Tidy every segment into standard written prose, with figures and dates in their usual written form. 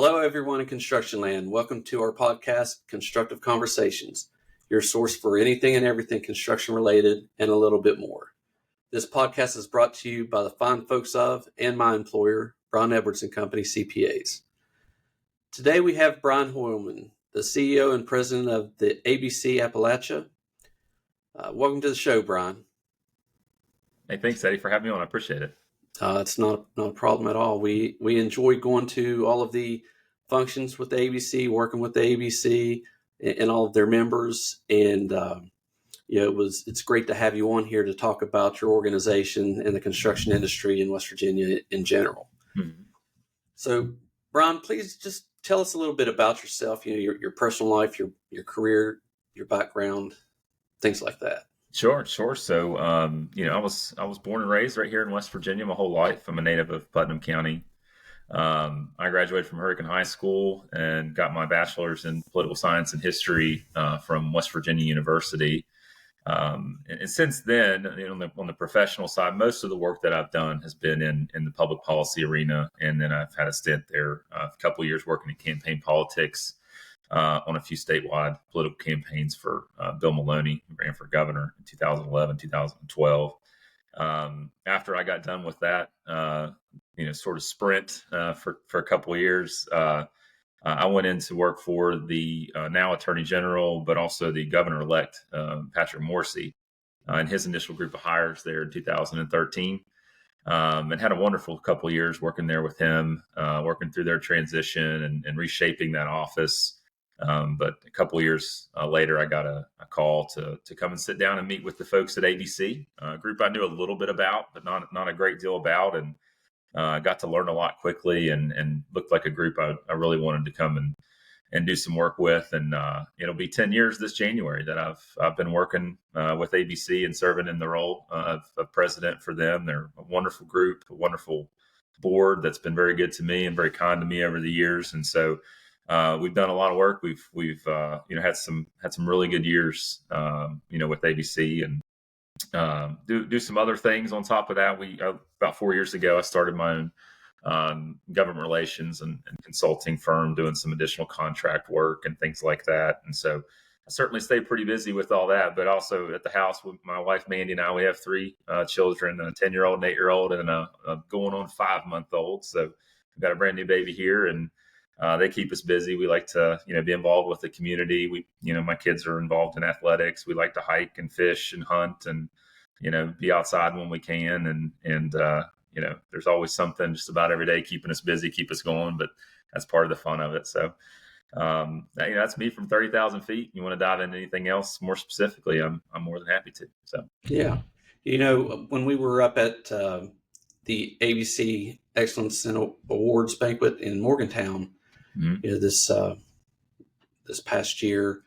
Hello, everyone in construction land. Welcome to our podcast, Constructive Conversations, your source for anything and everything construction related and a little bit more. This podcast is brought to you by the fine folks of and my employer, Bryan Edwards and Company CPAs. Today we have Bryan Hoylman, the CEO and President of the ABC Appalachia. Welcome to the show, Bryan. Hey, thanks, Eddie, for having me on. I appreciate it. It's not a problem at all. We enjoy going to all of the functions with the ABC, working with the ABC and all of their members. And, it's great to have you on here to talk about your organization and the construction industry in West Virginia in general. Mm-hmm. So, Bryan, please just tell us a little bit about yourself, your personal life, your career, your background, things like that. Sure. So, I was born and raised right here in West Virginia my whole life. I'm a native of Putnam County. I graduated from Hurricane High School and got my bachelor's in political science and history from West Virginia University. And since then, on the professional side, most of the work that I've done has been in the public policy arena. And then I've had a stint there, a couple of years working in campaign politics. On a few statewide political campaigns for Bill Maloney, who ran for governor in 2011, 2012. After I got done with that, sort of sprint for a couple of years, I went in to work for the now Attorney General, but also the Governor-elect, Patrick Morrisey, and his initial group of hires there in 2013. And had a wonderful couple of years working there with him, working through their transition and reshaping that office. But a couple of years later, I got a call to come and sit down and meet with the folks at ABC, a group I knew a little bit about, but not a great deal about, and got to learn a lot quickly and looked like a group I really wanted to come and do some work with. And it'll be 10 years this January that I've been working with ABC and serving in the role of president for them. They're a wonderful group, a wonderful board that's been very good to me and very kind to me over the years. And so we've done a lot of work. We've had some really good years, with ABC and do some other things on top of that. About 4 years ago, I started my own government relations and consulting firm, doing some additional contract work and things like that. And so I certainly stay pretty busy with all that, but also at the house with my wife, Mandy, and I, we have three children, a 10-year-old, an 8-year-old, and a going on 5-month-old. So we've got a brand new baby here, and they keep us busy. We like to, be involved with the community. My kids are involved in athletics. We like to hike and fish and hunt and, be outside when we can. And there's always something just about every day keeping us busy, keep us going, but that's part of the fun of it. So, that's me from 30,000 feet. You want to dive into anything else more specifically? I'm more than happy to. So, yeah. When we were up at the ABC Excellence and Awards banquet in Morgantown, mm-hmm. This past year,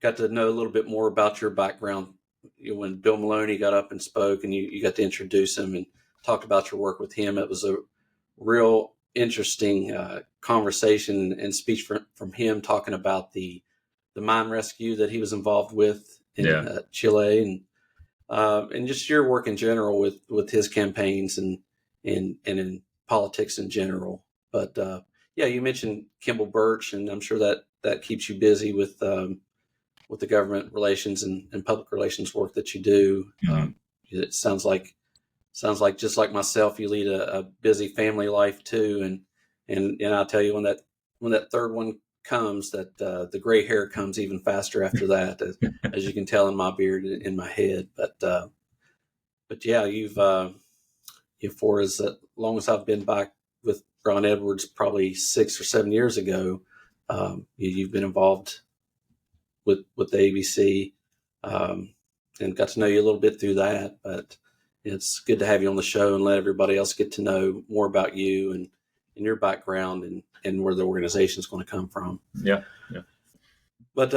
got to know a little bit more about your background. When Bill Maloney got up and spoke, and you got to introduce him and talked about your work with him, it was a real interesting conversation and speech from him, talking about the mine rescue that he was involved with in Chile, and just your work in general with his campaigns and in politics in general. But you mentioned Kimball Birch, and I'm sure that keeps you busy with the government relations and public relations work that you do. Mm-hmm. It sounds like just like myself, you lead a busy family life too. And I'll tell you, when that third one comes, that the gray hair comes even faster after that, as you can tell in my beard and in my head. But yeah, you've for as long as I've been back with Bryan Edwards, probably 6 or 7 years ago, you've been involved with the ABC, and got to know you a little bit through that. But it's good to have you on the show and let everybody else get to know more about you and your background and where the organization is going to come from. Yeah. But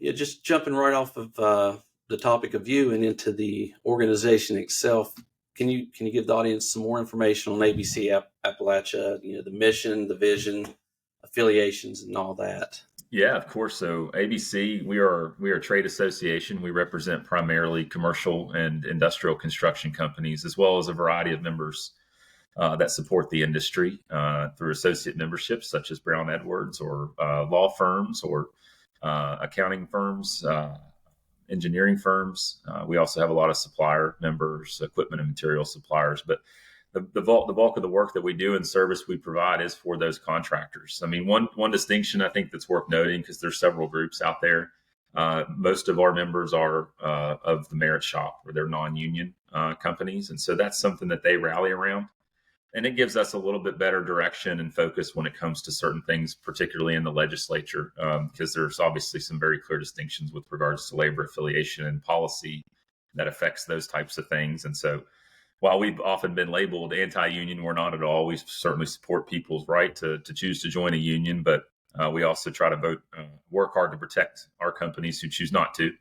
just jumping right off of the topic of you and into the organization itself, can you give the audience some more information on ABC Appalachia? The mission, the vision, affiliations, and all that. Yeah, of course. So ABC, we are a trade association. We represent primarily commercial and industrial construction companies, as well as a variety of members that support the industry through associate memberships such as Brown Edwards or law firms or accounting firms, engineering firms. We also have a lot of supplier members, equipment and material suppliers. But the bulk of the work that we do and service we provide is for those contractors. I mean, one distinction I think that's worth noting, because there's several groups out there. Most of our members are of the merit shop, or they're non-union companies, and so that's something that they rally around. And it gives us a little bit better direction and focus when it comes to certain things, particularly in the legislature, because there's obviously some very clear distinctions with regards to labor affiliation and policy that affects those types of things. And so while we've often been labeled anti-union, we're not at all. We certainly support people's right to choose to join a union, but we also try to work hard to protect our companies who choose not to.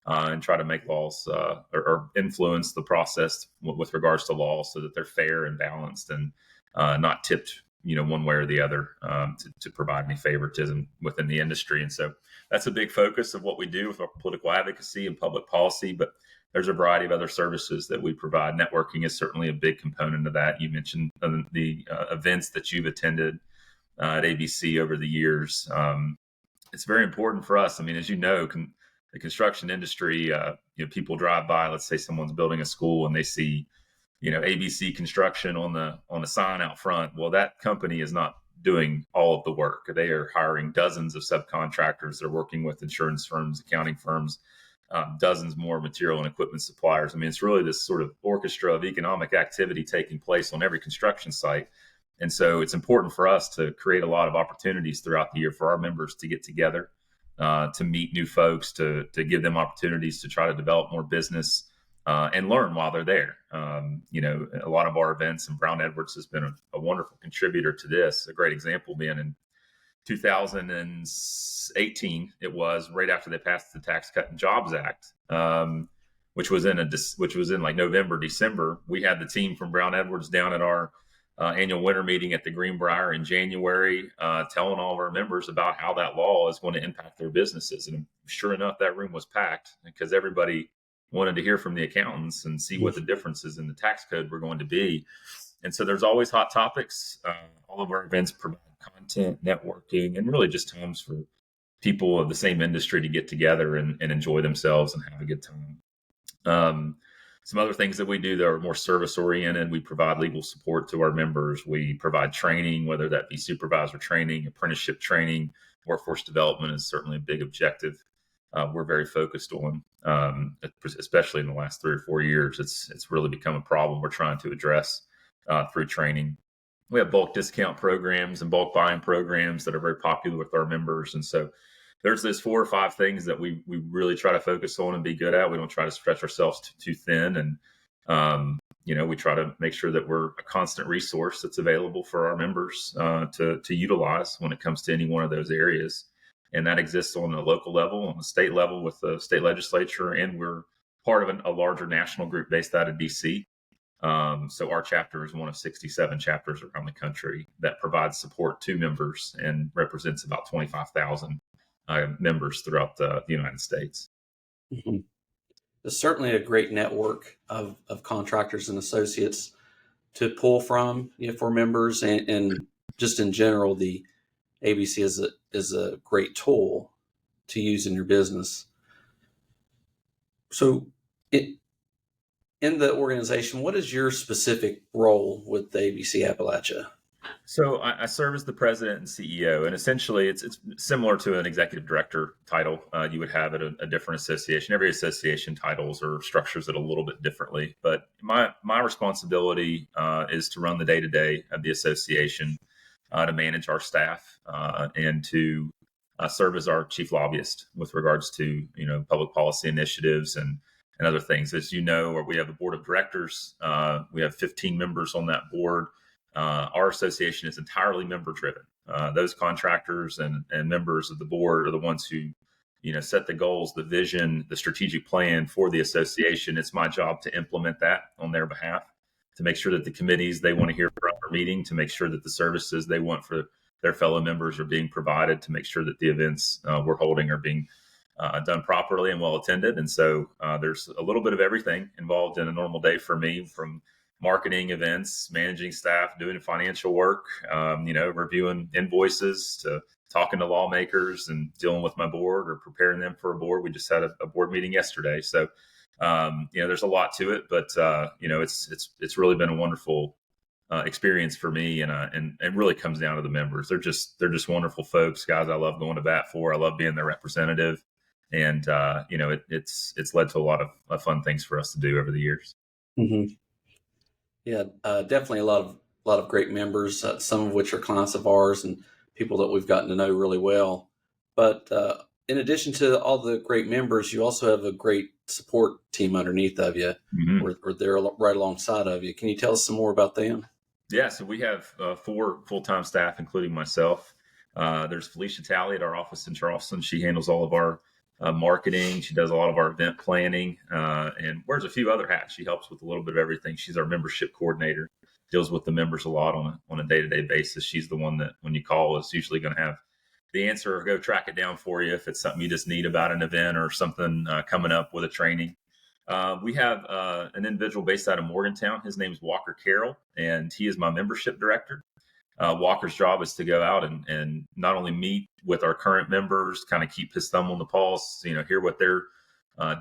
And try to make laws or influence the process with regards to laws so that they're fair and balanced and not tipped, one way or the other to provide any favoritism within the industry. And so that's a big focus of what we do with our political advocacy and public policy. But there's a variety of other services that we provide. Networking is certainly a big component of that. You mentioned the events that you've attended at ABC over the years. It's very important for us. I mean, as you know, the construction industry, people drive by, let's say someone's building a school and they see, ABC construction on the sign out front. Well, that company is not doing all of the work. They are hiring dozens of subcontractors. They're working with insurance firms, accounting firms, dozens more material and equipment suppliers. I mean, it's really this sort of orchestra of economic activity taking place on every construction site. And so it's important for us to create a lot of opportunities throughout the year for our members to get together, to meet new folks, to give them opportunities to try to develop more business and learn while they're there. A lot of our events, and Brown Edwards has been a wonderful contributor to this. A great example being in 2018, it was right after they passed the Tax Cut and Jobs Act, which was in like November, December. We had the team from Brown Edwards down at our annual winter meeting at the Greenbrier in January, telling all of our members about how that law is going to impact their businesses. And sure enough, that room was packed because everybody wanted to hear from the accountants and see what the differences in the tax code were going to be. And so there's always hot topics. All of our events provide content, networking, and really just times for people of the same industry to get together and enjoy themselves and have a good time. Some other things that we do that are more service oriented: we provide legal support to our members. We provide training, whether that be supervisor training, apprenticeship training. Workforce development is certainly a big objective we're very focused on, especially in the last 3 or 4 years. It's really become a problem we're trying to address through training. We have bulk discount programs and bulk buying programs that are very popular with our members. And so there's those 4 or 5 things that we really try to focus on and be good at. We don't try to stretch ourselves too thin. And, we try to make sure that we're a constant resource that's available for our members to utilize when it comes to any one of those areas. And that exists on a local level, on the state level with the state legislature. And we're part of a larger national group based out of DC. So our chapter is one of 67 chapters around the country that provides support to members and represents about 25,000 members throughout the United States. Mm-hmm. There's certainly a great network of contractors and associates to pull from for members, and just in general, the ABC is a great tool to use in your business. So in the organization, what is your specific role with the ABC Appalachia? So I serve as the president and CEO, and essentially it's similar to an executive director title you would have at a different association. Every association titles or structures it a little bit differently, but my responsibility is to run the day-to-day of the association, to manage our staff, and to serve as our chief lobbyist with regards to public policy initiatives and other things. As you know, we have the board of directors. We have 15 members on that board. Our association is entirely member driven. Those contractors and members of the board are the ones who, set the goals, the vision, the strategic plan for the association. It's my job to implement that on their behalf, to make sure that the committees they want to hear from are meeting, to make sure that the services they want for their fellow members are being provided, to make sure that the events we're holding are being done properly and well attended. And so there's a little bit of everything involved in a normal day for me, from marketing events, managing staff, doing financial work, reviewing invoices, to talking to lawmakers and dealing with my board or preparing them for a board. We just had a board meeting yesterday. So, there's a lot to it, but, it's really been a wonderful experience for me. And it really comes down to the members. They're just wonderful folks, guys I love going to bat for. I love being their representative. And, it's led to a lot of fun things for us to do over the years. Mm-hmm. Yeah, definitely a lot of great members, some of which are clients of ours and people that we've gotten to know really well. But in addition to all the great members, you also have a great support team underneath of you, Mm-hmm. or they're right alongside of you. Can you tell us some more about them? Yeah, so we have 4 full-time staff, including myself. There's Felicia Talley at our office in Charleston. She handles all of our marketing. She does a lot of our event planning, and wears a few other hats. She helps with a little bit of everything. She's our membership coordinator, deals with the members a lot on a day-to-day basis. She's the one that, when you call, is usually going to have the answer or go track it down for you if it's something you just need about an event or something coming up with a training. We have an individual based out of Morgantown. His name is Walker Carroll, and he is my membership director. Walker's job is to go out and not only meet with our current members, kind of keep his thumb on the pulse, hear what they're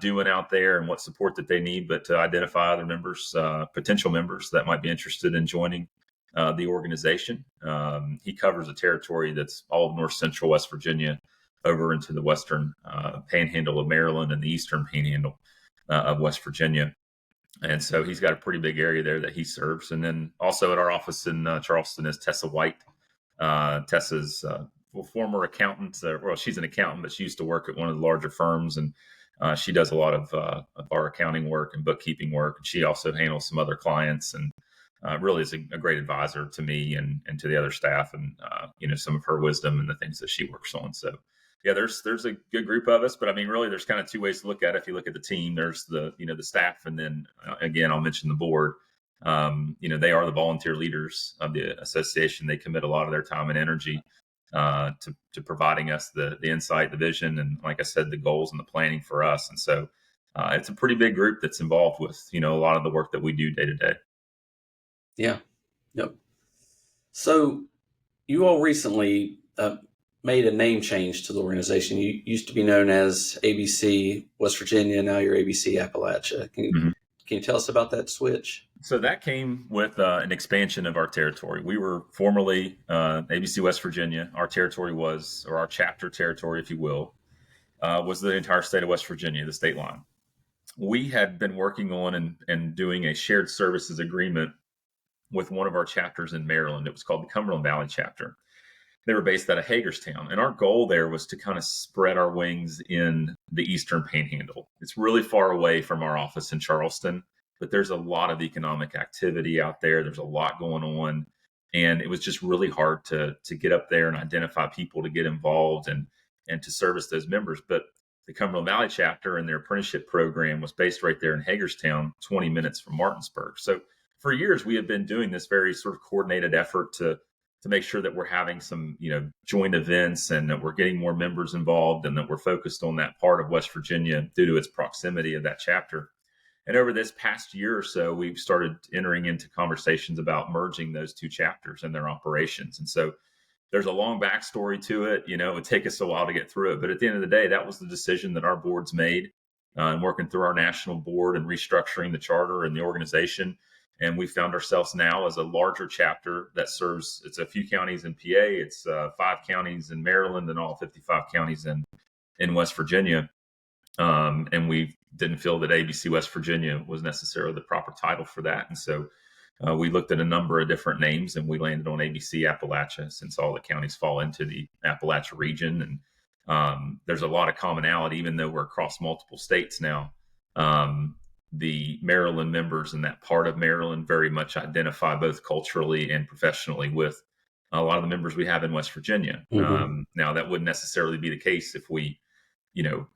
doing out there and what support that they need, but to identify other members, potential members that might be interested in joining the organization. He covers a territory that's all of north central West Virginia over into the western panhandle of Maryland and the eastern panhandle of West Virginia. And so he's got a pretty big area there that he serves. And then also at our office in Charleston is Tessa White. Tessa's former accountant. She's an accountant, but she used to work at one of the larger firms. And she does a lot of our accounting work and bookkeeping work. And she also handles some other clients, and really is a great advisor to me and to the other staff, and some of her wisdom and the things that she works on. So yeah, there's a good group of us, but I mean, really, there's kind of 2 ways to look at it. If you look at the team, there's the staff, and then again, I'll mention the board. They are the volunteer leaders of the association. They commit a lot of their time and energy to providing us the insight, the vision, and like I said, the goals and the planning for us. And so it's a pretty big group that's involved with a lot of the work that we do day to day. Yeah. Yep. So you all recently made a name change to the organization. You used to be known as ABC West Virginia. Now you're ABC Appalachia. Can you tell us about that switch? So that came with an expansion of our territory. We were formerly ABC West Virginia. Our territory was, or our chapter territory, if you will, was the entire state of West Virginia, the state line. We had been working on and doing a shared services agreement with one of our chapters in Maryland. It was called the Cumberland Valley chapter. They were based out of Hagerstown. And our goal there was to kind of spread our wings in the Eastern Panhandle. It's really far away from our office in Charleston, but there's a lot of economic activity out there. There's a lot going on. And it was just really hard to get up there and identify people to get involved and to service those members. But the Cumberland Valley chapter and their apprenticeship program was based right there in Hagerstown, 20 minutes from Martinsburg. So for years, we have been doing this very sort of coordinated effort to make sure that we're having some, joint events, and that we're getting more members involved, and that we're focused on that part of West Virginia due to its proximity of that chapter. And over this past year or so, we've started entering into conversations about merging those 2 chapters and their operations. And so there's a long backstory to it. It would take us a while to get through it. But at the end of the day, that was the decision that our board's made, and working through our national board and restructuring the charter and the organization. And we found ourselves now as a larger chapter that serves, it's a few counties in PA, it's 5 counties in Maryland, and all 55 counties in West Virginia. And we didn't feel that ABC West Virginia was necessarily the proper title for that. And so we looked at a number of different names, and we landed on ABC Appalachia, since all the counties fall into the Appalachia region. And there's a lot of commonality, even though we're across multiple states now. The Maryland members in that part of Maryland very much identify both culturally and professionally with a lot of the members we have in West Virginia. Mm-hmm. Now, that wouldn't necessarily be the case if we,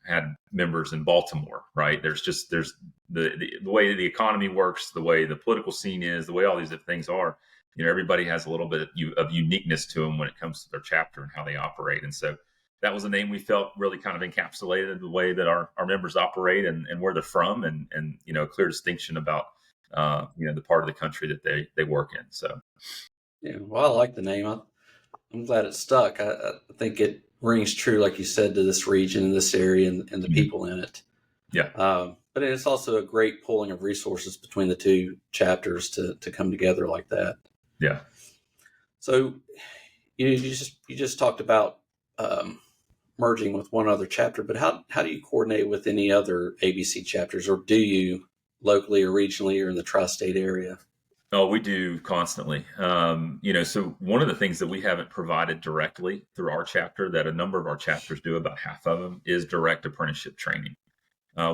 had members in Baltimore, right? There's the way the economy works, the way the political scene is, the way all these things are. Everybody has a little bit of uniqueness to them when it comes to their chapter and how they operate. And so that was a name we felt really kind of encapsulated the way that our members operate and where they're from, and a clear distinction about the part of the country that they work in. So, yeah, well, I like the name. I'm glad it stuck. I think it rings true, like you said, to this region, this area, and the people in it. Yeah. But it's also a great pulling of resources between the two chapters to come together like that. Yeah. So you just talked about merging with one other chapter, but how do you coordinate with any other ABC chapters, or do you locally or regionally or in the tri-state area? Oh, we do constantly. So one of the things that we haven't provided directly through our chapter that a number of our chapters do, about half of them, is direct apprenticeship training.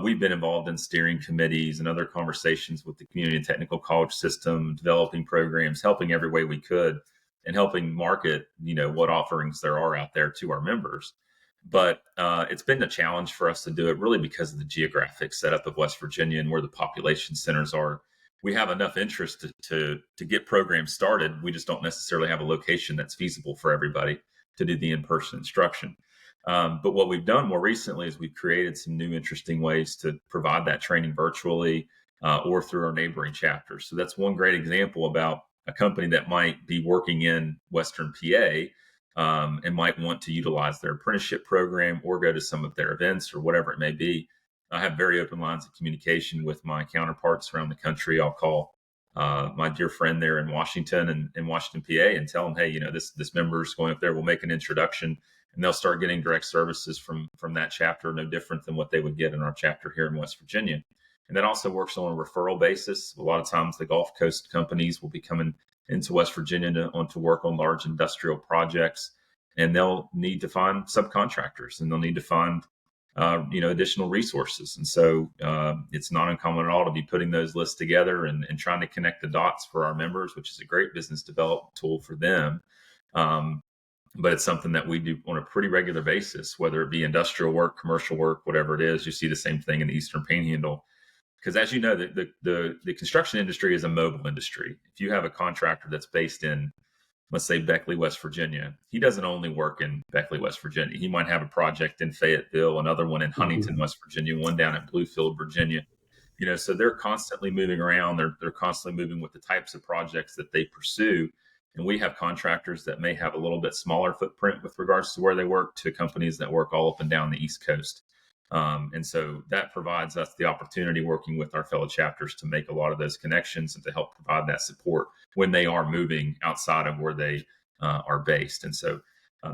We've been involved in steering committees and other conversations with the community and technical college system, developing programs, helping every way we could, and helping market, what offerings there are out there to our members. But it's been a challenge for us to do it, really because of the geographic setup of West Virginia and where the population centers are. We have enough interest to get programs started. We just don't necessarily have a location that's feasible for everybody to do the in-person instruction. But what we've done more recently is we've created some new interesting ways to provide that training virtually or through our neighboring chapters. So that's one great example about a company that might be working in Western PA and might want to utilize their apprenticeship program or go to some of their events or whatever it may be. I have very open lines of communication with my counterparts around the country. I'll call my dear friend there in Washington and in Washington, PA, and tell them, hey, this member is going up there. We'll make an introduction, and they'll start getting direct services from that chapter, no different than what they would get in our chapter here in West Virginia. And that also works on a referral basis. A lot of times the Gulf Coast companies will be coming into West Virginia to work on large industrial projects, and they'll need to find subcontractors, and they'll need to find additional resources. And so it's not uncommon at all to be putting those lists together and trying to connect the dots for our members, which is a great business development tool for them. But it's something that we do on a pretty regular basis, whether it be industrial work, commercial work, whatever it is. You see the same thing in the Eastern Panhandle. Because as you know, the construction industry is a mobile industry. If you have a contractor that's based in, let's say, Beckley, West Virginia, he doesn't only work in Beckley, West Virginia. He might have a project in Fayetteville, another one in Huntington, West Virginia, one down in Bluefield, Virginia. So they're constantly moving around. They're constantly moving with the types of projects that they pursue. And we have contractors that may have a little bit smaller footprint with regards to where they work to companies that work all up and down the East Coast. And so that provides us the opportunity, working with our fellow chapters, to make a lot of those connections and to help provide that support when they are moving outside of where they are based. And so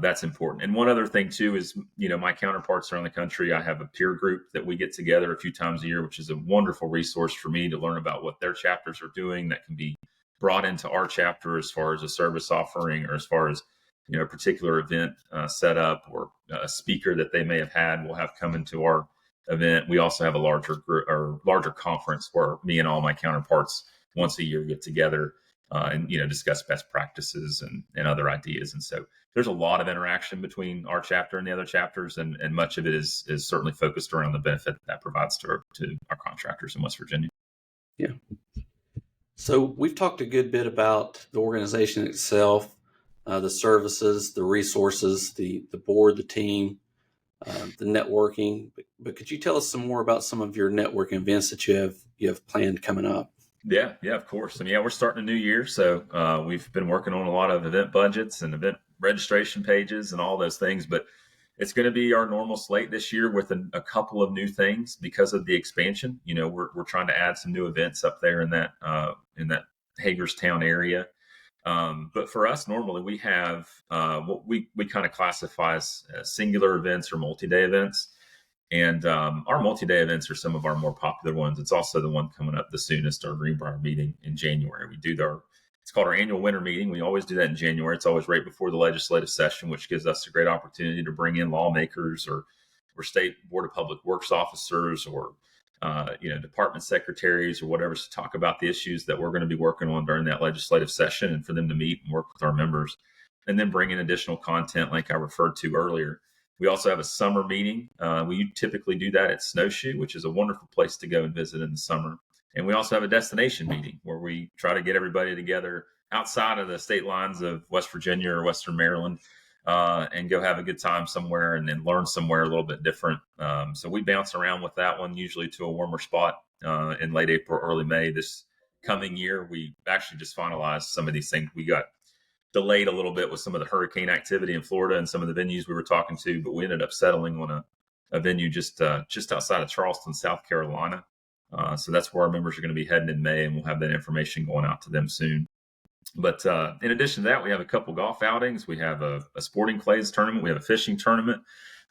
that's important. And one other thing too is, my counterparts around the country, I have a peer group that we get together a few times a year, which is a wonderful resource for me to learn about what their chapters are doing that can be brought into our chapter as far as a service offering, or as far as a particular event set up, or a speaker that they may have had will have come into our event. We also have a larger conference where me and all my counterparts once a year get together and discuss best practices and other ideas. And so there's a lot of interaction between our chapter and the other chapters, and much of it is certainly focused around the benefit that provides to our contractors in West Virginia. Yeah. So we've talked a good bit about the organization itself, the services, the resources, the board, the team, the networking. But could you tell us some more about some of your networking events that you have planned coming up? Yeah, of course. And we're starting a new year, so we've been working on a lot of event budgets and event registration pages and all those things. But it's going to be our normal slate this year with a couple of new things because of the expansion. We're trying to add some new events up there in that Hagerstown area. But for us, normally we have what we kind of classify as singular events or multi-day events. And our multi-day events are some of our more popular ones. It's also the one coming up the soonest, our Greenbrier meeting in January. It's called our annual winter meeting. We always do that in January. It's always right before the legislative session, which gives us a great opportunity to bring in lawmakers or state board of public works officers or department secretaries or whatever, to talk about the issues that we're going to be working on during that legislative session, and for them to meet and work with our members, and then bring in additional content like I referred to earlier. We also have a summer meeting. We typically do that at Snowshoe, which is a wonderful place to go and visit in the summer. And we also have a destination meeting where we try to get everybody together outside of the state lines of West Virginia or Western Maryland and go have a good time somewhere and then learn somewhere a little bit different. So we bounce around with that one, usually to a warmer spot in late April, early May. This coming year. We actually just finalized some of these things. We got delayed a little bit with some of the hurricane activity in Florida and some of the venues we were talking to, but we ended up settling on a venue just outside of Charleston, South Carolina. So that's where our members are going to be heading in May, and we'll have that information going out to them soon. But in addition to that, we have a couple golf outings. We have a sporting clays tournament. We have a fishing tournament.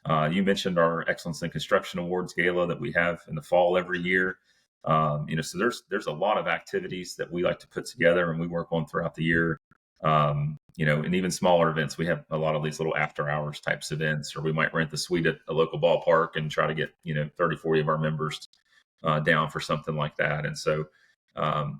You mentioned our Excellence in Construction Awards Gala that we have in the fall every year. So there's a lot of activities that we like to put together and we work on throughout the year. And even smaller events. We have a lot of these little after hours types events, or we might rent the suite at a local ballpark and try to get 30, 40 of our members down for something like that. And so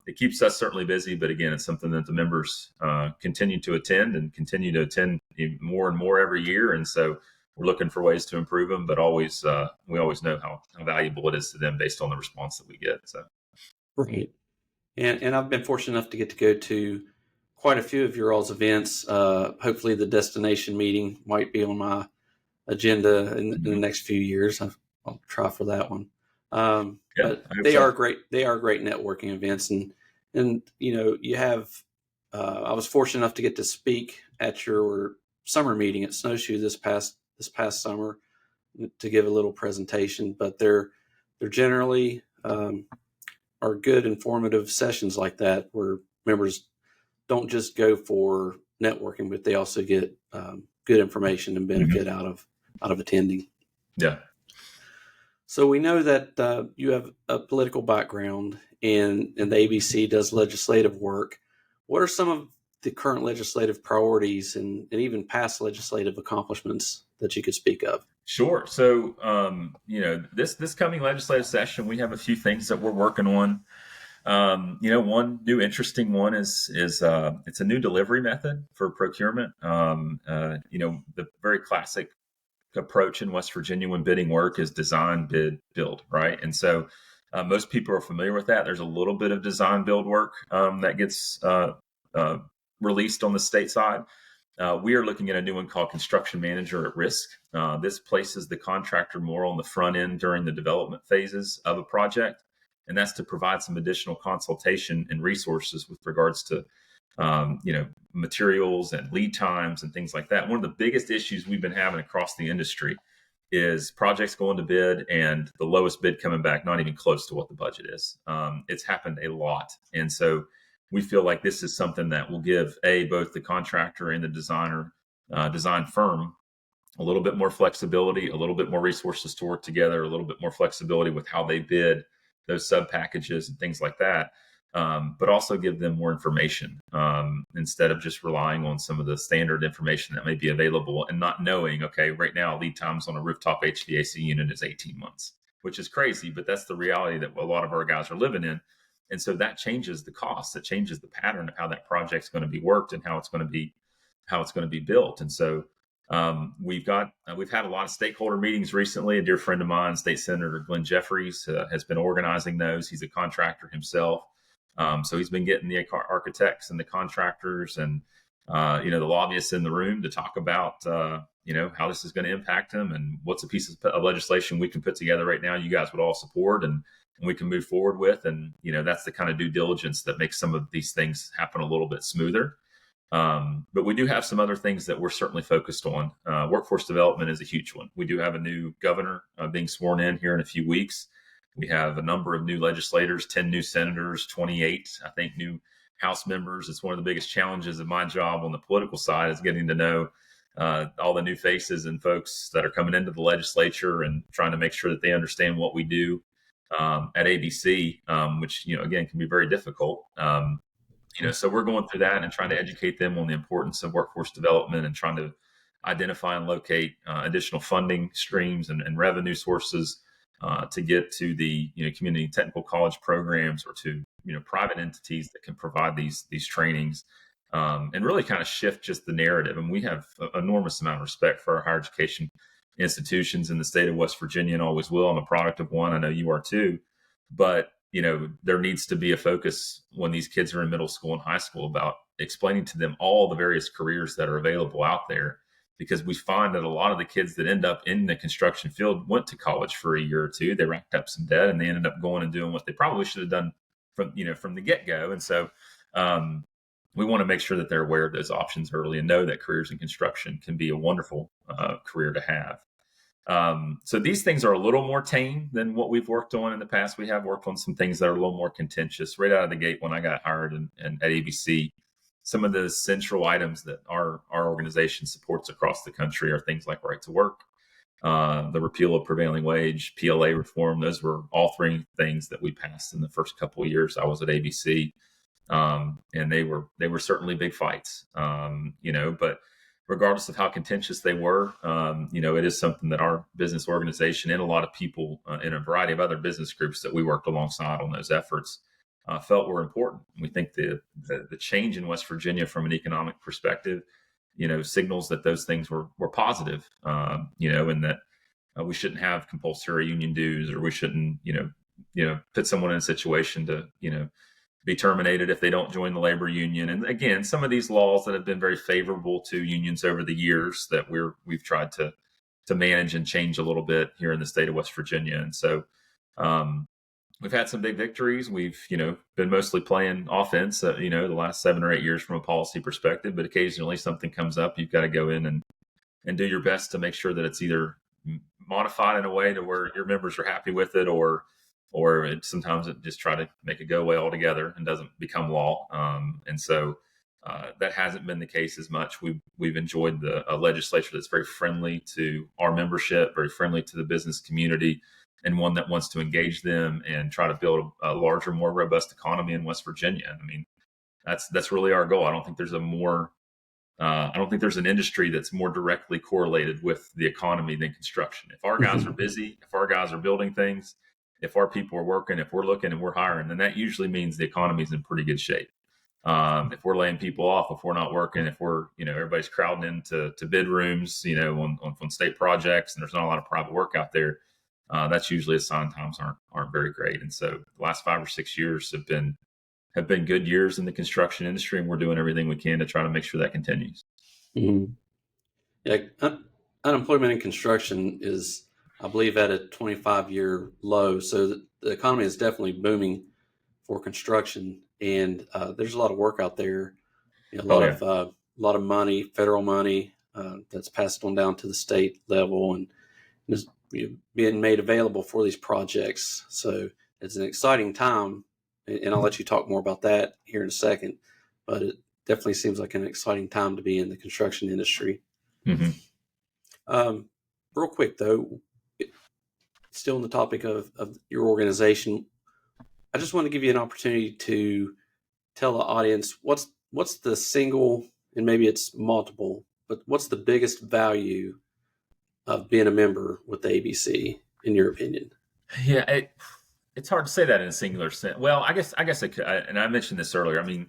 it keeps us certainly busy, but again, it's something that the members continue to attend and continue to attend more and more every year. And so we're looking for ways to improve them, but we always know how valuable it is to them based on the response that we get. So, right. And I've been fortunate enough to get to go to quite a few of your all's events. Hopefully the destination meeting might be on my agenda in the next few years. I'll try for that one. But they are great. They are great networking events, and you have. I was fortunate enough to get to speak at your summer meeting at Snowshoe this past summer to give a little presentation. But they're generally are good, informative sessions like that where members don't just go for networking, but they also get good information and benefit out of attending. Yeah. So we know that you have a political background and the ABC does legislative work. What are some of the current legislative priorities and even past legislative accomplishments that you could speak of? Sure. So, this coming legislative session, we have a few things that we're working on. One new interesting one is it's a new delivery method for procurement. The very classic approach in West Virginia when bidding work is design, bid, build, right? And so most people are familiar with that. There's a little bit of design build work that gets released on the state side. We are looking at a new one called Construction Manager at Risk. This places the contractor more on the front end during the development phases of a project. And that's to provide some additional consultation and resources with regards to, materials and lead times and things like that. One of the biggest issues we've been having across the industry is projects going to bid and the lowest bid coming back not even close to what the budget is. It's happened a lot. And so we feel like this is something that will give both the contractor and the design firm a little bit more flexibility, a little bit more resources to work together, a little bit more flexibility with how they bid those sub packages and things like that. But also give them more information instead of just relying on some of the standard information that may be available and not knowing, okay, right now lead times on a rooftop HVAC unit is 18 months, which is crazy, but that's the reality that a lot of our guys are living in. And so that changes the cost, that changes the pattern of how that project's going to be worked and how it's going to be built. And so we've had a lot of stakeholder meetings recently. A dear friend of mine, State Senator Glenn Jeffries, has been organizing those. He's a contractor himself. So he's been getting the architects and the contractors and, the lobbyists in the room to talk about, how this is going to impact them and what's a piece of legislation we can put together right now you guys would all support and we can move forward with. And, that's the kind of due diligence that makes some of these things happen a little bit smoother. But we do have some other things that we're certainly focused on. Workforce development is a huge one. We do have a new governor being sworn in here in a few weeks. We have a number of new legislators, 10 new senators, 28, I think, new House members. It's one of the biggest challenges of my job on the political side is getting to know all the new faces and folks that are coming into the legislature and trying to make sure that they understand what we do at ABC, which, again, can be very difficult. So we're going through that and trying to educate them on the importance of workforce development and trying to identify and locate additional funding streams and revenue sources to get to the community technical college programs or to private entities that can provide these trainings and really kind of shift just the narrative. And we have an enormous amount of respect for our higher education institutions in the state of West Virginia and always will. I'm a product of one. I know you are too. But there needs to be a focus when these kids are in middle school and high school about explaining to them all the various careers that are available out there. Because we find that a lot of the kids that end up in the construction field went to college for a year or two. They racked up some debt and they ended up going and doing what they probably should have done from the get-go. And so we want to make sure that they're aware of those options early and know that careers in construction can be a wonderful career to have. So these things are a little more tame than what we've worked on in the past. We have worked on some things that are a little more contentious right out of the gate. When I got hired at ABC, some of the central items that our organization supports across the country are things like right to work, the repeal of prevailing wage, PLA reform. Those were all three things that we passed in the first couple of years I was at ABC. And they were certainly big fights, but regardless of how contentious they were, it is something that our business organization and a lot of people in a variety of other business groups that we worked alongside on those efforts felt were important. We think the change in West Virginia from an economic perspective, signals that those things were positive, and that we shouldn't have compulsory union dues, or we shouldn't, put someone in a situation to, be terminated if they don't join the labor union. And again, some of these laws that have been very favorable to unions over the years that we've tried to manage and change a little bit here in the state of West Virginia. And so we've had some big victories. We've, been mostly playing offense, the last 7 or 8 years from a policy perspective, but occasionally something comes up. You've got to go in and do your best to make sure that it's either modified in a way to where your members are happy with it, or sometimes it just try to make it go away altogether and doesn't become law. And so that hasn't been the case as much. We've enjoyed a legislature that's very friendly to our membership, very friendly to the business community, and one that wants to engage them and try to build a larger, more robust economy in West Virginia. I mean, that's really our goal. I don't think there's an industry that's more directly correlated with the economy than construction. If our guys are busy, if our guys are building things, if our people are working, if we're looking and we're hiring, then that usually means the economy is in pretty good shape. If we're laying people off, if we're not working, if we're, everybody's crowding into bid rooms, on state projects, and there's not a lot of private work out there, that's usually a sign times aren't very great. And so the last 5 or 6 years have been good years in the construction industry, and we're doing everything we can to try to make sure that continues. Mm-hmm. Yeah, unemployment in construction is, I believe, at a 25-year low. So the economy is definitely booming for construction, and there's a lot of work out there. A lot of money, federal money, that's passed on down to the state level and is being made available for these projects. So it's an exciting time, and I'll let you talk more about that here in a second. But it definitely seems like an exciting time to be in the construction industry. Mm-hmm. Real quick though, still on the topic of your organization, I just want to give you an opportunity to tell the audience what's the single, and maybe it's multiple, but what's the biggest value of being a member with the ABC, in your opinion? Yeah, it's hard to say that in a singular sense. Well, I guess it could, and I mentioned this earlier. I mean,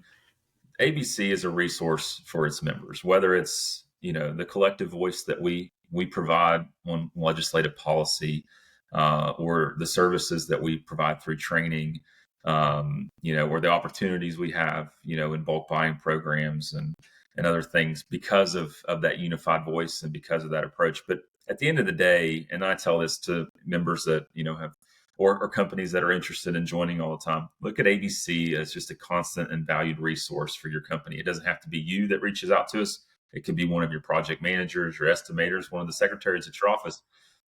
ABC is a resource for its members, whether it's, the collective voice that we provide on legislative policy, or the services that we provide through training, or the opportunities we have, in bulk buying programs and other things because of that unified voice and because of that approach. But at the end of the day, and I tell this to members that, have, or companies that are interested in joining all the time, look at ABC as just a constant and valued resource for your company. It doesn't have to be you that reaches out to us. It could be one of your project managers, your estimators, one of the secretaries at your office.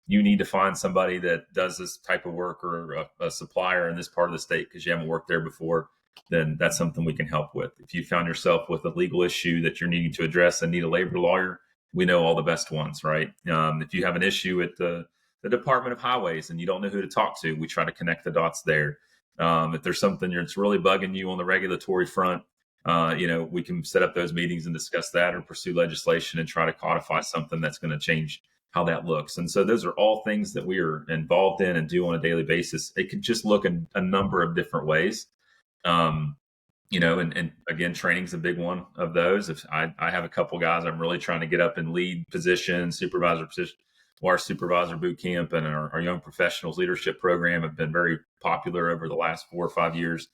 You need to find somebody that does this type of work, or a supplier in this part of the state because you haven't worked there before, then that's something we can help with. If you found yourself with a legal issue that you're needing to address and need a labor lawyer, we know all the best ones, right? If you have an issue at the Department of Highways and you don't know who to talk to, we try to connect the dots there. If there's something that's really bugging you on the regulatory front, we can set up those meetings and discuss that, or pursue legislation and try to codify something that's going to change how that looks. And so those are all things that we are involved in and do on a daily basis. It could just look in a number of different ways. And again, training's a big one of those. If I have a couple guys I'm really trying to get up in lead position, supervisor position, our supervisor boot camp and our young professionals leadership program have been very popular over the last 4 or 5 years.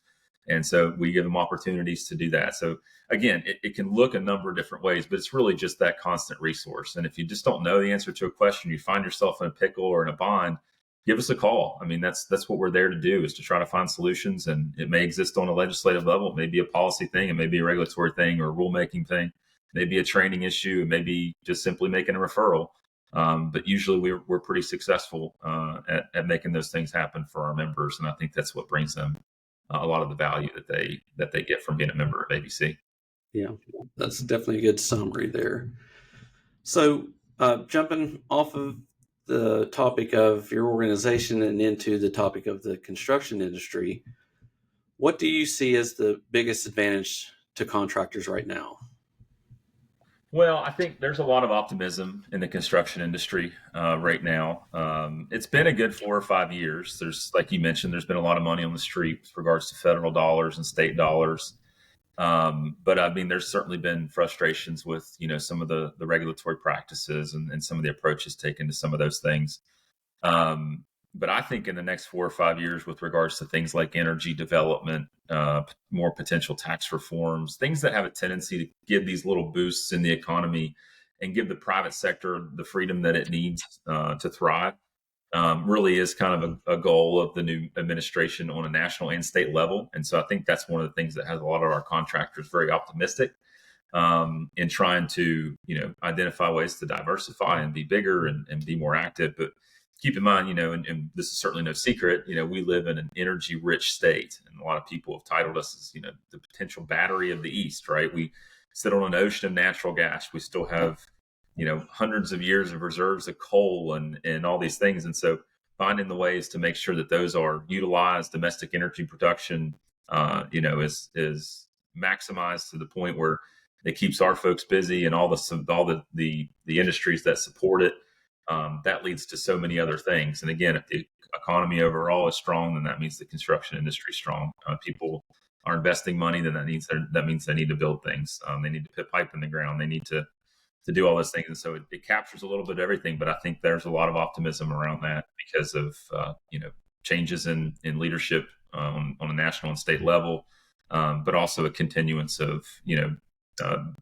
And so we give them opportunities to do that. So again, it can look a number of different ways, but it's really just that constant resource. And if you just don't know the answer to a question, you find yourself in a pickle or in a bind, give us a call. I mean, that's what we're there to do, is to try to find solutions. And it may exist on a legislative level. It may be a policy thing. It may be a regulatory thing or a rulemaking thing. It may be a training issue. It may be just simply making a referral. But usually we're pretty successful at making those things happen for our members. And I think that's what brings them a lot of the value that they get from being a member of ABC. Yeah, that's definitely a good summary there. So jumping off of the topic of your organization and into the topic of the construction industry, what do you see as the biggest advantage to contractors right now? Well, I think there's a lot of optimism in the construction industry right now. It's been a good 4 or 5 years. There's, like you mentioned, there's been a lot of money on the street with regards to federal dollars and state dollars. But I mean, there's certainly been frustrations with, some of the regulatory practices and some of the approaches taken to some of those things. But I think in the next 4 or 5 years, with regards to things like energy development, more potential tax reforms, things that have a tendency to give these little boosts in the economy and give the private sector the freedom that it needs to thrive, really is kind of a goal of the new administration on a national and state level. And so I think that's one of the things that has a lot of our contractors very optimistic in trying to, identify ways to diversify and be bigger and be more active. But keep in mind, and this is certainly no secret, we live in an energy rich state. And a lot of people have titled us as, the potential battery of the East, right? We sit on an ocean of natural gas. We still have hundreds of years of reserves of coal and all these things. And so finding the ways to make sure that those are utilized, domestic energy production, is maximized to the point where it keeps our folks busy and all the industries that support it. That leads to so many other things. And again, if the economy overall is strong, then that means the construction industry is strong. People are investing money, then that means they need to build things. They need to put pipe in the ground. They need to do all those things. And so it captures a little bit of everything, but I think there's a lot of optimism around that because of, changes in leadership on a national and state level, but also a continuance of,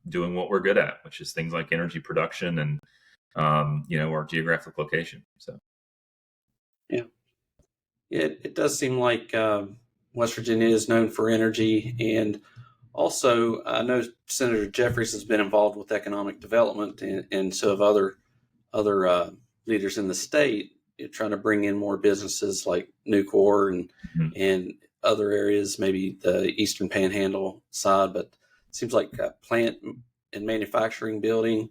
doing what we're good at, which is things like energy production and, our geographic location. So. Yeah, it does seem like West Virginia is known for energy, and also, I know Senator Jeffries has been involved with economic development, and so have other leaders in the state, trying to bring in more businesses like Nucor and other areas, maybe the Eastern Panhandle side. But it seems like plant and manufacturing building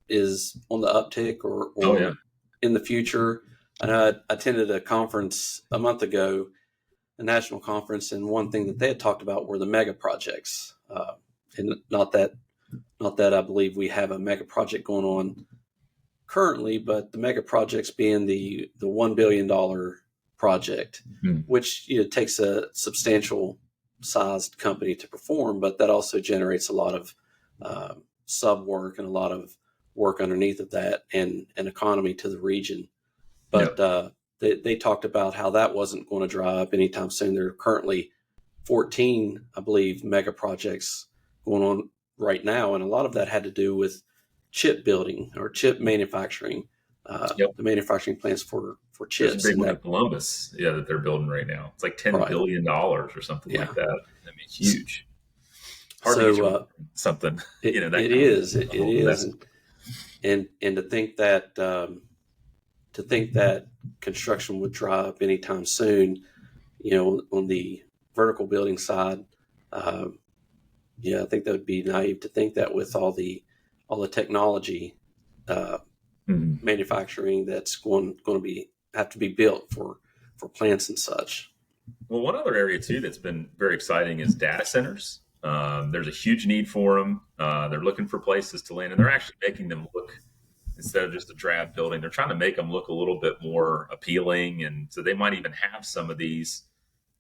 is on the uptick or in the future. I know I attended a conference a month ago, a national conference, and one thing that they had talked about were the mega projects. And not that I believe we have a mega project going on currently, but the mega projects being the $1 billion project, which takes a substantial sized company to perform, but that also generates a lot of sub work and a lot of work underneath of that and an economy to the region. But they talked about how that wasn't going to dry up anytime soon. There are currently 14, I believe, mega projects going on right now. And a lot of that had to do with chip building or chip manufacturing, the manufacturing plants for chips. There's a big one in Columbus, that they're building right now. It's like $10 billion or something like that. I mean, huge. Hard to get something. It is. And to think that construction would dry up anytime soon, on the vertical building side, I think that would be naive to think that with all the technology manufacturing that's going to have to be built for plants and such. Well, one other area too that's been very exciting is data centers. There's a huge need for them. They're looking for places to land, and they're actually making them look, instead of just a drab building, they're trying to make them look a little bit more appealing. And so they might even have some of these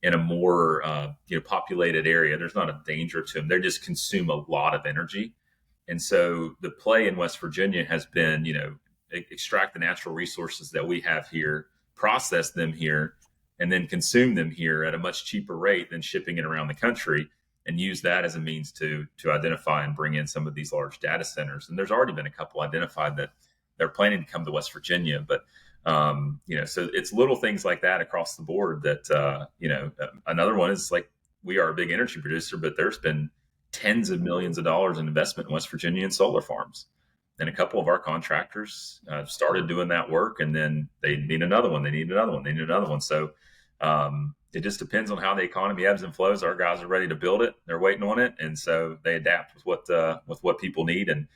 in a more populated area. There's not a danger to them. They just consume a lot of energy. And so the play in West Virginia has been, extract the natural resources that we have here, process them here, and then consume them here at a much cheaper rate than shipping it around the country, and use that as a means to identify and bring in some of these large data centers. And there's already been a couple identified that they're planning to come to West Virginia. But So it's little things like that across the board that, another one is like, we are a big energy producer, but there's been tens of millions of dollars in investment in West Virginia in solar farms. And a couple of our contractors started doing that work, and then they need another one. They need another one. They need another one. So it just depends on how the economy ebbs and flows. Our guys are ready to build it. They're waiting on it. And so they adapt with what people need. And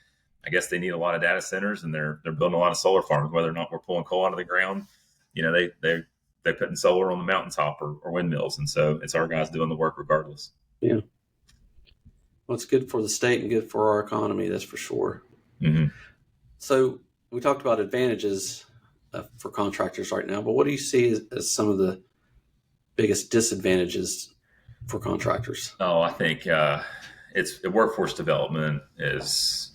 I guess they need a lot of data centers, and they're building a lot of solar farms, whether or not we're pulling coal out of the ground. They're putting solar on the mountaintop or windmills. And so it's our guys doing the work regardless. Yeah. Well, it's good for the state and good for our economy. That's for sure. Mm-hmm. So we talked about advantages for contractors right now, but what do you see as some of the biggest disadvantages for contractors? Oh, I think it's workforce development is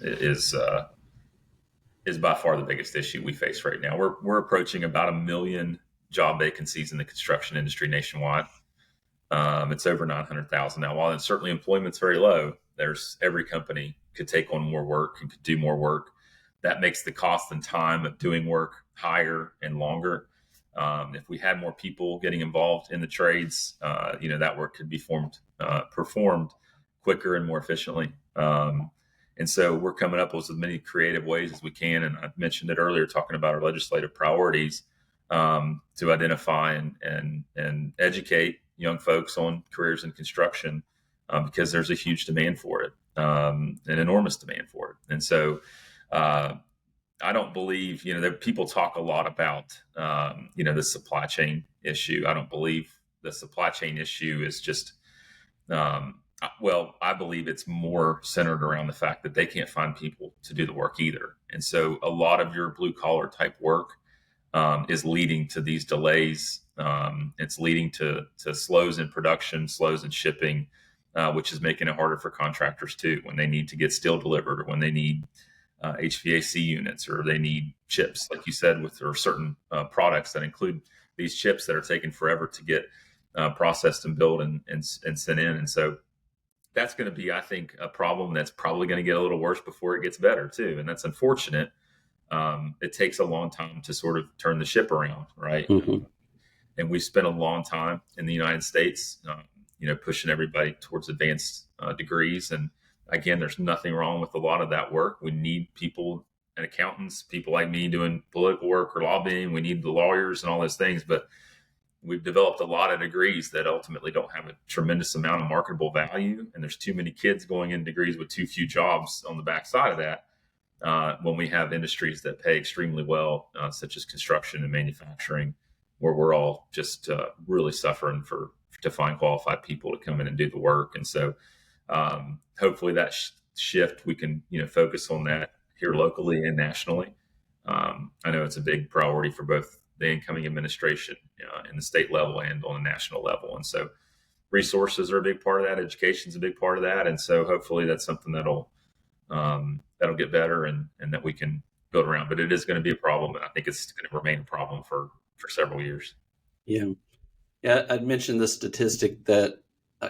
by far the biggest issue we face right now. We're approaching about 1 million job vacancies in the construction industry nationwide. It's over 900,000 now. While certainly employment's very low, there's every company could take on more work and could do more work. That makes the cost and time of doing work higher and longer. If we had more people getting involved in the trades, that work could be performed quicker and more efficiently. And so we're coming up with as many creative ways as we can. And I mentioned it earlier, talking about our legislative priorities to identify and educate young folks on careers in construction because there's a huge demand for it, an enormous demand for it. And so I don't believe, that people talk a lot about, the supply chain issue. I don't believe the supply chain issue is just, I believe it's more centered around the fact that they can't find people to do the work either. And so a lot of your blue collar type work is leading to these delays. It's leading to slows in production, slows in shipping, which is making it harder for contractors too, when they need to get steel delivered or when they need HVAC units or they need chips, like you said, or certain products that include these chips that are taking forever to get processed and built and sent in. And so that's going to be, I think, a problem that's probably going to get a little worse before it gets better too. And that's unfortunate. It takes a long time to sort of turn the ship around, right? Mm-hmm. And we've spent a long time in the United States, pushing everybody towards advanced degrees. And again, there's nothing wrong with a lot of that work. We need people and accountants, people like me doing political work or lobbying. We need the lawyers and all those things. But we've developed a lot of degrees that ultimately don't have a tremendous amount of marketable value. And there's too many kids going in degrees with too few jobs on the backside of that. When we have industries that pay extremely well, such as construction and manufacturing, where we're all just really suffering to find qualified people to come in and do the work. And so hopefully that shift, we can focus on that here locally and nationally. I know it's a big priority for both the incoming administration in the state level and on the national level. And so resources are a big part of that. Education is a big part of that. And so hopefully that's something that'll get better and that we can build around. But it is going to be a problem. And I think it's going to remain a problem for several years. Yeah. I'd mentioned the statistic that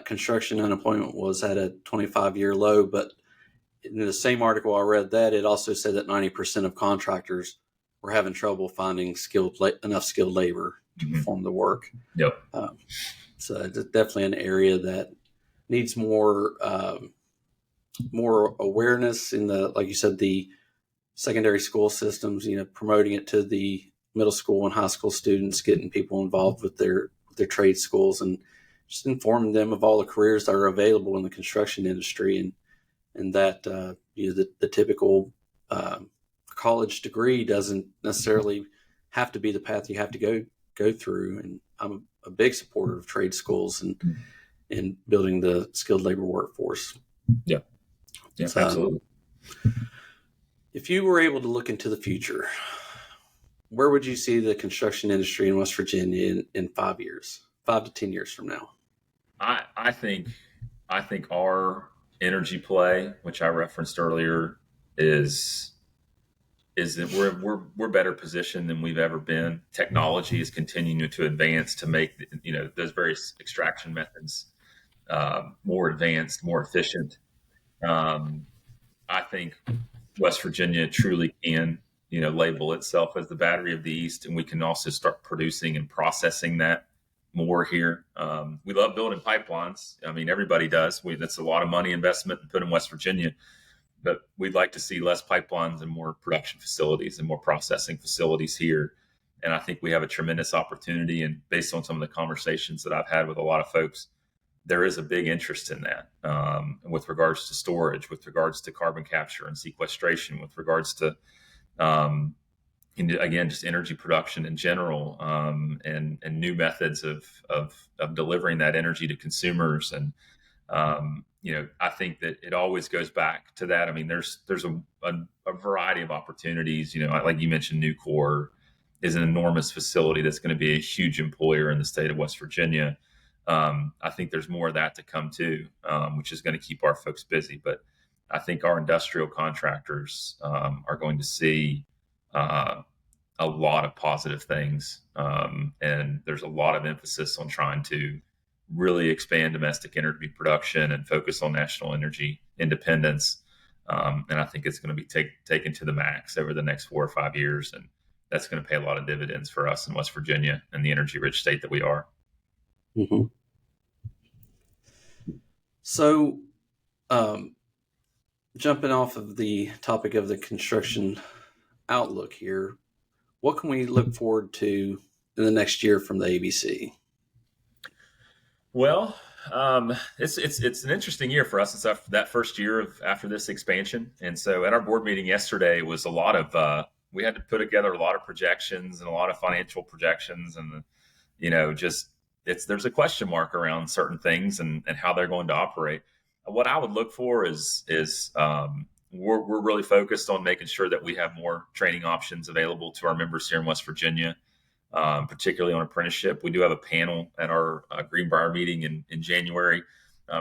construction unemployment was at a 25-year low, but in the same article I read that, it also said that 90% of contractors were having trouble finding enough skilled labor to perform the work. Yep. So it's definitely an area that needs more awareness in like you said, the secondary school systems, promoting it to the middle school and high school students, getting people involved with their trade schools and just informing them of all the careers that are available in the construction industry and that, the typical college degree doesn't necessarily have to be the path you have to go through. And I'm a big supporter of trade schools and building the skilled labor workforce. Yeah. Yeah, absolutely. If you were able to look into the future, where would you see the construction industry in West Virginia in 5 years, 5 to 10 years from now? I think our energy play, which I referenced earlier, is that we're better positioned than we've ever been. Technology is continuing to advance to make those various extraction methods more advanced, more efficient. I think West Virginia truly can label itself as the battery of the East, and we can also start producing and processing that more here. We love building pipelines. I mean, everybody does. That's a lot of money investment put in West Virginia, but we'd like to see less pipelines and more production facilities and more processing facilities here. And I think we have a tremendous opportunity. And based on some of the conversations that I've had with a lot of folks, there is a big interest in that with regards to storage, with regards to carbon capture and sequestration, with regards to, again, just energy production in general, and new methods of delivering that energy to consumers. And I think that it always goes back to that. I mean, there's a variety of opportunities. Like you mentioned, Nucor is an enormous facility that's going to be a huge employer in the state of West Virginia. I think there's more of that to come too, which is going to keep our folks busy. But I think our industrial contractors are going to see a lot of positive things, and there's a lot of emphasis on trying to really expand domestic energy production and focus on national energy independence. And I think it's going to be taken to the max over the next 4 or 5 years, and that's going to pay a lot of dividends for us in West Virginia and the energy-rich state that we are. Mm-hmm. So, jumping off of the topic of the construction outlook here, what can we look forward to in the next year from the ABC? Well, it's an interesting year for us. It's that first year after this expansion, and so at our board meeting yesterday was a lot of we had to put together a lot of projections and a lot of financial projections, and there's a question mark around certain things and how they're going to operate. What I would look for is we're really focused on making sure that we have more training options available to our members here in West Virginia, particularly on apprenticeship. We do have a panel at our Greenbrier meeting in January,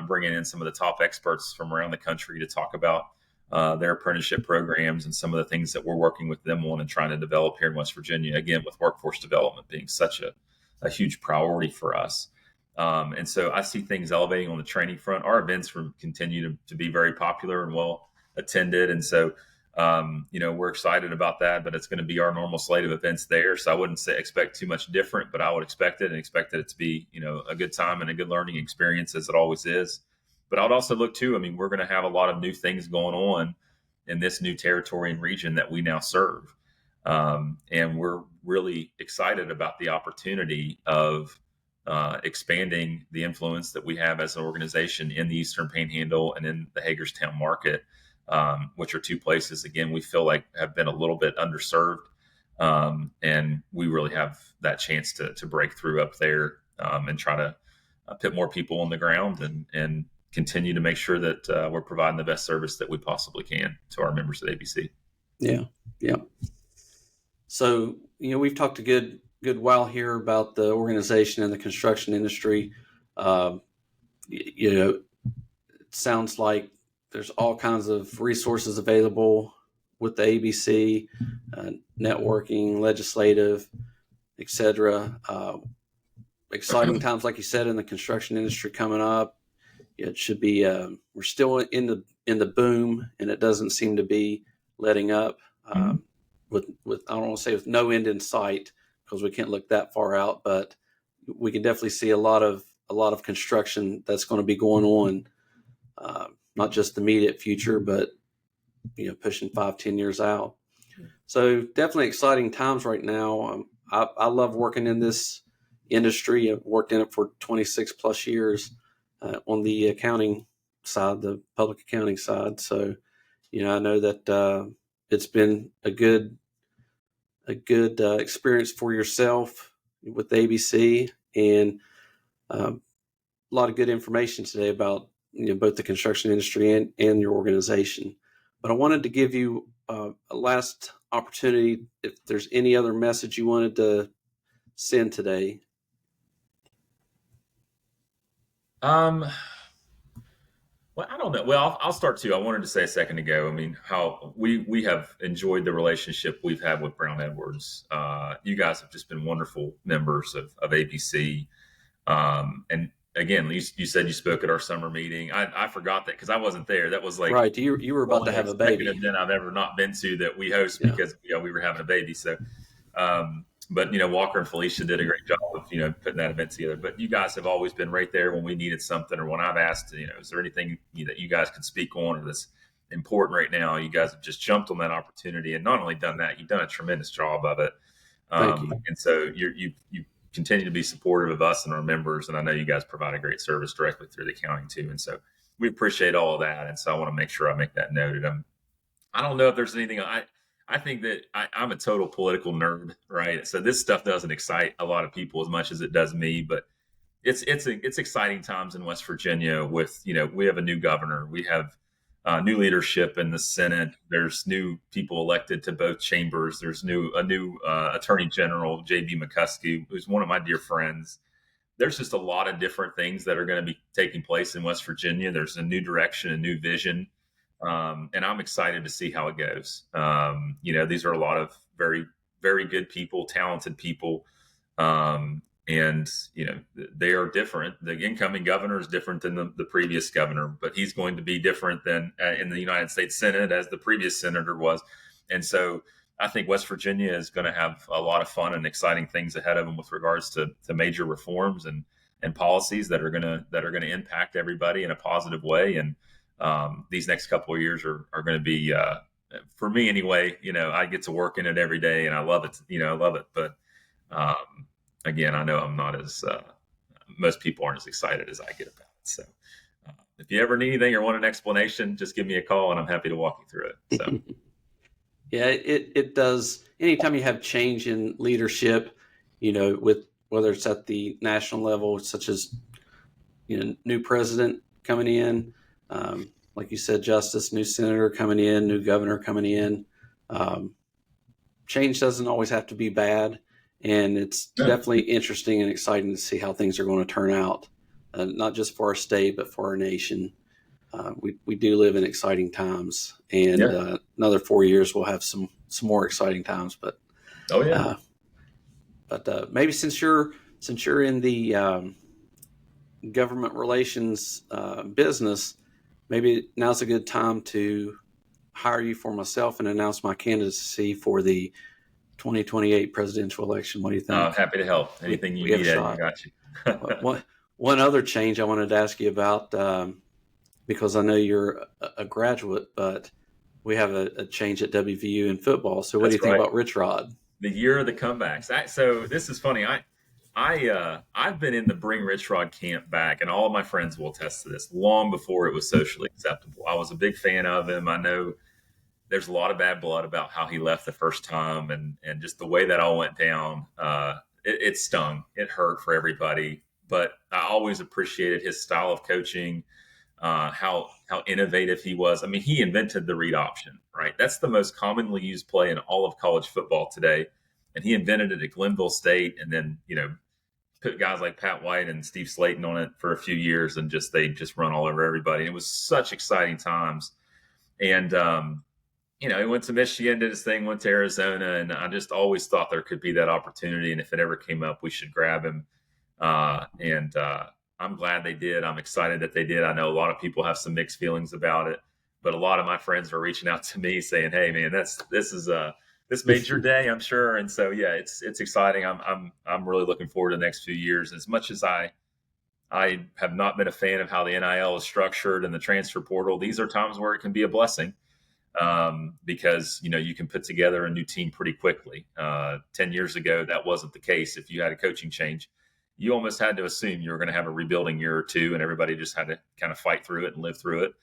bringing in some of the top experts from around the country to talk about their apprenticeship programs and some of the things that we're working with them on and trying to develop here in West Virginia, again, with workforce development being such a huge priority for us. And so I see things elevating on the training front. Our events continue to be very popular and well attended. And so, we're excited about that, but it's going to be our normal slate of events there. So I wouldn't expect too much different, but I would expect it to be, a good time and a good learning experience, as it always is. But I'd also look too, we're going to have a lot of new things going on in this new territory and region that we now serve. And we're really excited about the opportunity of expanding the influence that we have as an organization in the Eastern Panhandle and in the Hagerstown market, which are two places, again, we feel like have been a little bit underserved. And we really have that chance to break through up there and try to put more people on the ground and continue to make sure that we're providing the best service that we possibly can to our members at ABC. Yeah. So, we've talked a good while here about the organization and the construction industry. It sounds like there's all kinds of resources available with the ABC, networking, legislative, etc. Exciting times, like you said, in the construction industry coming up. It should be. We're still in the boom, and it doesn't seem to be letting up. With I don't want to say with no end in sight, because we can't look that far out, but we can definitely see a lot of construction that's going to be going on, not just the immediate future, but pushing 5-10 years out. So definitely exciting times right now. I love working in this industry. I've worked in it for 26 plus years on the accounting side, the public accounting side. So I know that it's been a good experience for yourself with the ABC, and a lot of good information today about both the construction industry and your organization. But I wanted to give you a last opportunity if there's any other message you wanted to send today. Well, I don't know. Well, I'll start too. I wanted to say a second ago, how we have enjoyed the relationship we've had with Brown Edwards. You guys have just been wonderful members of ABC. And again, you said you spoke at our summer meeting. I forgot that because I wasn't there. That was like right. You were about to have a second baby. event I've ever not been to that we host Yeah. because we were having a baby. So, but Walker and Felicia did a great job of putting that event together. But you guys have always been right there when we needed something or when I've asked. Is there anything that you guys could speak on or that's important right now? You guys have just jumped on that opportunity and not only done that, you've done a tremendous job of it. Thank you. And so you continue to be supportive of us and our members. And I know you guys provide a great service directly through the county too. And so we appreciate all of that. And so I want to make sure I make that noted. I don't know if there's anything I think that I'm a total political nerd, right? So this stuff doesn't excite a lot of people as much as it does me, but it's exciting times in West Virginia with, we have a new governor. We have new leadership in the Senate. There's new people elected to both chambers. There's a new Attorney General, J.B. McCuskey, who's one of my dear friends. There's just a lot of different things that are going to be taking place in West Virginia. There's a new direction, a new vision. And I'm excited to see how it goes. These are a lot of very, very good people, talented people. And they are different. The incoming governor is different than the previous governor, but he's going to be different than in the United States Senate as the previous senator was. And so I think West Virginia is going to have a lot of fun and exciting things ahead of them with regards to major reforms and policies that are going to impact everybody in a positive way. And these next couple of years are going to be, for me anyway, I get to work in it every day and I love it. I love it. But again, I know I'm not as most people aren't as excited as I get about it. So if you ever need anything or want an explanation, just give me a call and I'm happy to walk you through it. So yeah, it does. Anytime you have change in leadership, with whether it's at the national level, such as new president coming in, like you said, Justice, new senator coming in, new governor coming in. Change doesn't always have to be bad. And it's definitely interesting and exciting to see how things are going to turn out, not just for our state, but for our nation. We do live in exciting times, and another 4 years we'll have some more exciting times. But maybe since you're in the government relations business, maybe now's a good time to hire you for myself and announce my candidacy for the 2028 presidential election. What do you think? I'm happy to help. Anything you need, I got you. One other change I wanted to ask you about, because I know you're a graduate, but we have a change at WVU in football. So what do you think about Rich Rod? The year of the comebacks. So this is funny. I've been in the Bring Rich Rod camp back, and all of my friends will attest to this, long before it was socially acceptable. I was a big fan of him. I know there's a lot of bad blood about how he left the first time and just the way that all went down. It stung. It hurt for everybody. But I always appreciated his style of coaching, how innovative he was. I mean, he invented the read option, right? That's the most commonly used play in all of college football today. And he invented it at Glenville State and then, put guys like Pat White and Steve Slayton on it for a few years and they just run all over everybody. And it was such exciting times. And, he went to Michigan, did his thing, went to Arizona, and I just always thought there could be that opportunity. And if it ever came up, we should grab him. I'm glad they did. I'm excited that they did. I know a lot of people have some mixed feelings about it, but a lot of my friends are reaching out to me saying, "Hey, man, this made your day, I'm sure." And so, yeah, it's exciting. I'm really looking forward to the next few years. As much as I have not been a fan of how the NIL is structured and the transfer portal, these are times where it can be a blessing. Because, you can put together a new team pretty quickly. 10 years ago, that wasn't the case. If you had a coaching change, you almost had to assume you were going to have a rebuilding year or two, and everybody just had to kind of fight through it and live through it.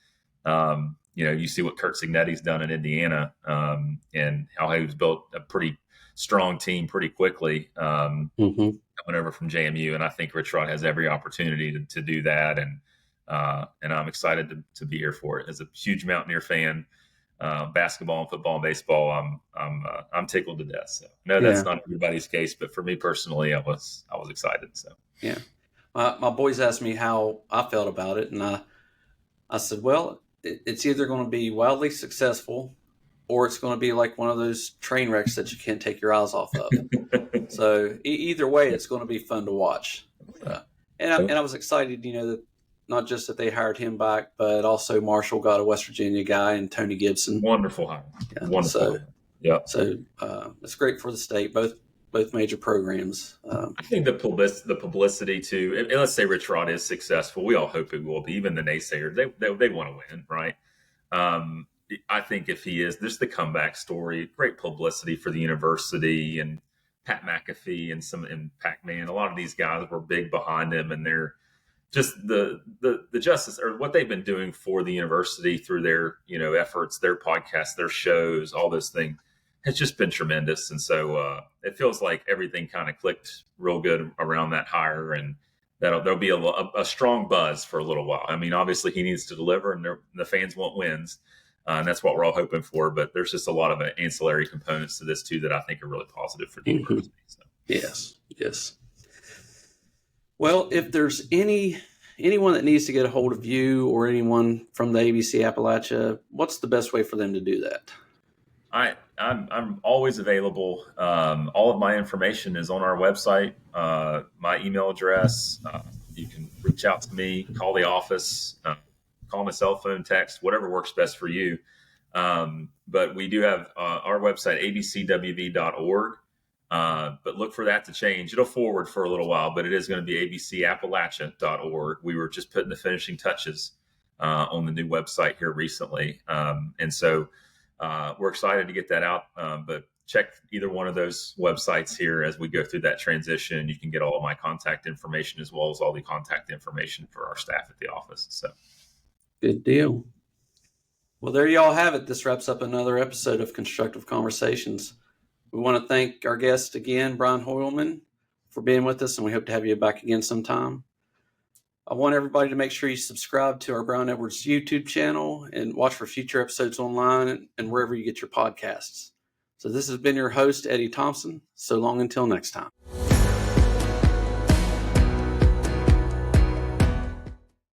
You see what Kurt Cignetti's done in Indiana, and how he built a pretty strong team pretty quickly, coming over from JMU. And I think Rich Rod has every opportunity to do that. And I'm excited to be here for it. As a huge Mountaineer fan, basketball and football and baseball, I'm tickled to death. So no, that's not everybody's case, but for me personally, I was excited. So yeah, my boys asked me how I felt about it, and I said, well, it's either going to be wildly successful, or it's going to be like one of those train wrecks that you can't take your eyes off of. So either way, it's going to be fun to watch. And I was excited, that not just that they hired him back, but also Marshall got a West Virginia guy and Tony Gibson. Wonderful hire. Yeah, Wonderful. So it's great for the state, both major programs. I think the publicity too. And let's say Rich Rod is successful. We all hope it will be. Even the naysayers, they want to win, right? I think if he is, there's the comeback story. Great publicity for the university and Pat McAfee and Pac-Man. A lot of these guys were big behind him, and they're just the justice or what they've been doing for the university through their efforts, their podcasts, their shows, all those things has just been tremendous. And so it feels like everything kind of clicked real good around that hire, and there'll be a strong buzz for a little while. I mean, obviously he needs to deliver, and the fans want wins. And that's what we're all hoping for. But there's just a lot of ancillary components to this too that I think are really positive for the university. So. Yes. Well, if there's anyone that needs to get a hold of you or anyone from the ABC Appalachia, what's the best way for them to do that? I'm always available. All of my information is on our website. My email address. You can reach out to me, call the office, call my cell phone, text, whatever works best for you. But we do have our website, abcwv.org. But look for that to change. It'll forward for a little while, but it is going to be abcappalachia.org. We were just putting the finishing touches on the new website here recently. And so we're excited to get that out. But check either one of those websites here as we go through that transition. You can get all of my contact information as well as all the contact information for our staff at the office. So. Good deal. Well, there you all have it. This wraps up another episode of Constructive Conversations. We want to thank our guest again, Bryan Hoylman, for being with us, and we hope to have you back again sometime. I want everybody to make sure you subscribe to our Brown Edwards YouTube channel and watch for future episodes online and wherever you get your podcasts. So this has been your host, Eddie Thompson. So long until next time.